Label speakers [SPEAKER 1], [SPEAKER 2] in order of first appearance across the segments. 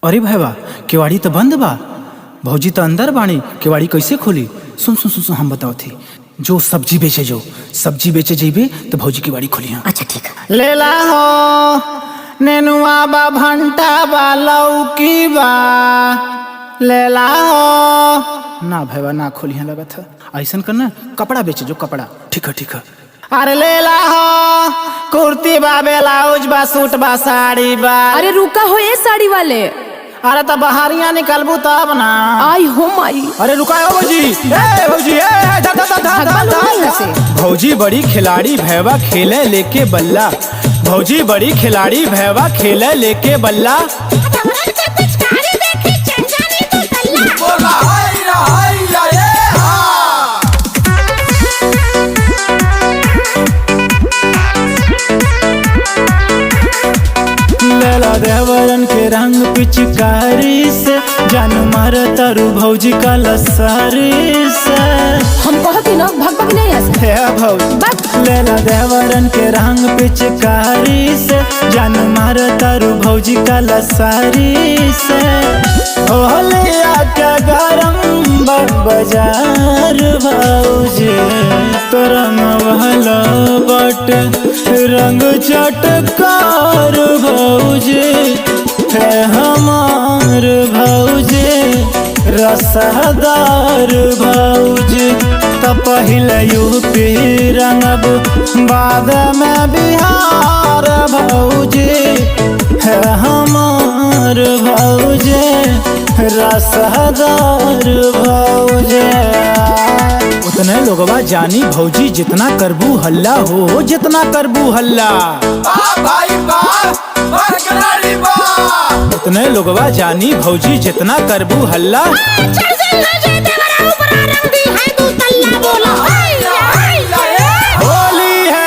[SPEAKER 1] अरे भाईवा केवाड़ी तो बंद बा। भौजी तो अंदर बाणी, केवाड़ी कैसे खोली? सुन सुन सुन सुन हम बताओ थी। जो सब्जी बेचे जेबे तो भौजी केवाड़ी खोली। हाँ
[SPEAKER 2] अच्छा ठीक है।
[SPEAKER 1] लेला हो नेनुआ बा, भंटा बा, लौकी बा, लेला हो। ना भाईवा ना खोली है, लगा था ऐसा करना कपड़ा बेचे जो कपड़ा। ठीक है। अरे लेला हो कुर्ती बा, ब्लाउज बा, सूट बा, साड़ी बा।
[SPEAKER 2] अरे रुका हो ये साड़ी वाले।
[SPEAKER 1] अरे तब बहारियां निकलबू तब ना।
[SPEAKER 2] आई हो माई।
[SPEAKER 1] अरे रुका हो भौजी, भौजी बड़ी खिलाड़ी भैवा खेले लेके बल्ला। भौजी बड़ी खिलाड़ी भैवा खेले लेके बल्ला। लेला देवरन के रंग पिचकारी से जान मार तारू भौजी का लसारी से।
[SPEAKER 2] हम कहती ना भग नहीं ऐसे।
[SPEAKER 1] लेला देवरन के रंग पिचकारी से जान मार तारू भौजी का लसारी से। होले आके गरम बाजार भौजी तो रंग वाला बट रंग चटकार भौजी है हमार भौजी रसदार भौजी। तो पहले यूपी रंगब बाद में बिहार भौजी है हमार भौजी रसदार भौजी। उतने लोगवा जानी भौजी जितना करबू हल्ला हो, जितना करबू हल्ला। उतने लोगवा जानी भौजी जितना करबू हल्ला। होली है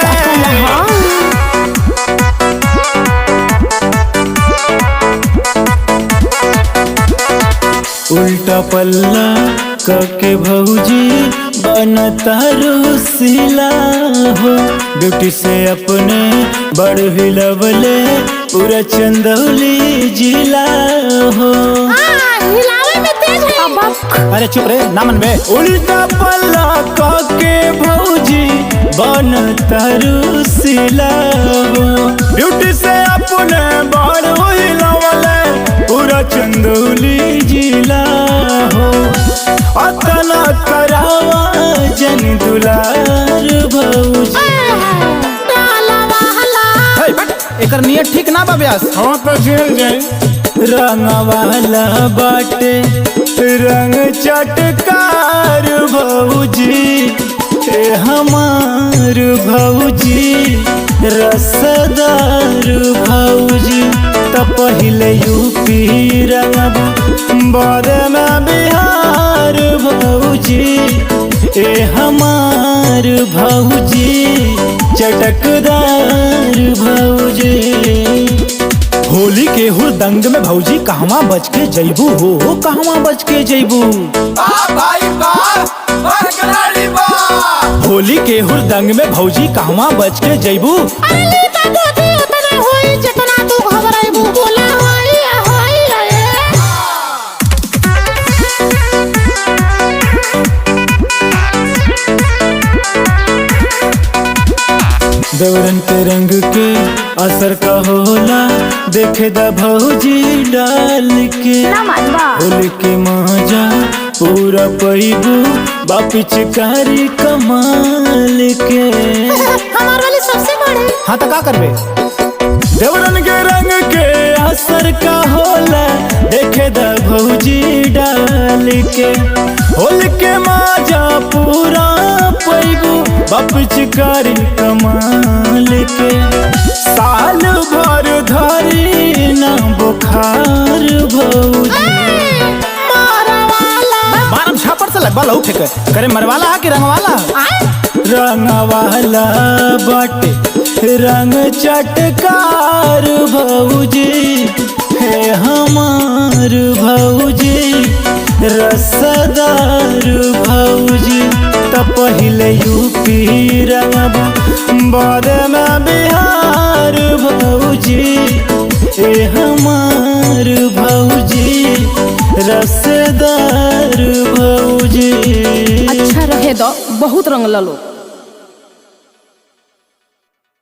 [SPEAKER 1] उल्टा पल्ला कके भौजी बनता रुसिला हो। ब्यूटी से अपने बड़ हिलवले पूरा चंदौली जिला हो। अरे चुप रे ना मन बे। उल्टा पल्ला कके भौजी बनता रुसिला हो। ब्यूटी से अपने बड़ हिलवले पूरा चंदौली जिला हो। अतना करावा जन दुलार भौजी। एकर नियत ठीक ना बा ब्यास। हाँ तो झेल जाए। रंग वाला बाटे रंग चटकार भौजी ए हमार भौजी रसदार भौजी। तो पहले यूपी रंगब बाद में बिहार भौजी ए हमार भौजी चटकदार भौजी। होली के हुरदंग में भौजी कहवा बच के जैबू हो, कहवा बच के जैबू। होली के हुरदंग में भौजी कहवा बच के जैबू। देवरन के रंग के असर का होला देखे दा भौजी डाल के। होली के मजा पूरा पैबू बापी चिकारी कमाल के।
[SPEAKER 2] हमार वाली सबसे बड़े।
[SPEAKER 1] हाँ तो का करबे? देवरन के रंग के असर का होला देखे दा भौजी डाल के। होली के मजा पूरा पैबू बापी चिकारी कमाल के। साल भर धरी ना बुखार भौजी। मारम छापर से लगवा लहू फेंक करे मरवाला कि रंगवाला। रंगवाला बाटे रंग चटकार भौजी है हमार भौजी रसदार भौजी। तो पहले यूपी रंगब बाद में बिहार भौजी ए हमार भौजी।
[SPEAKER 3] रसदार भौजी।
[SPEAKER 2] अच्छा रहे दो, बहुत रंग लो।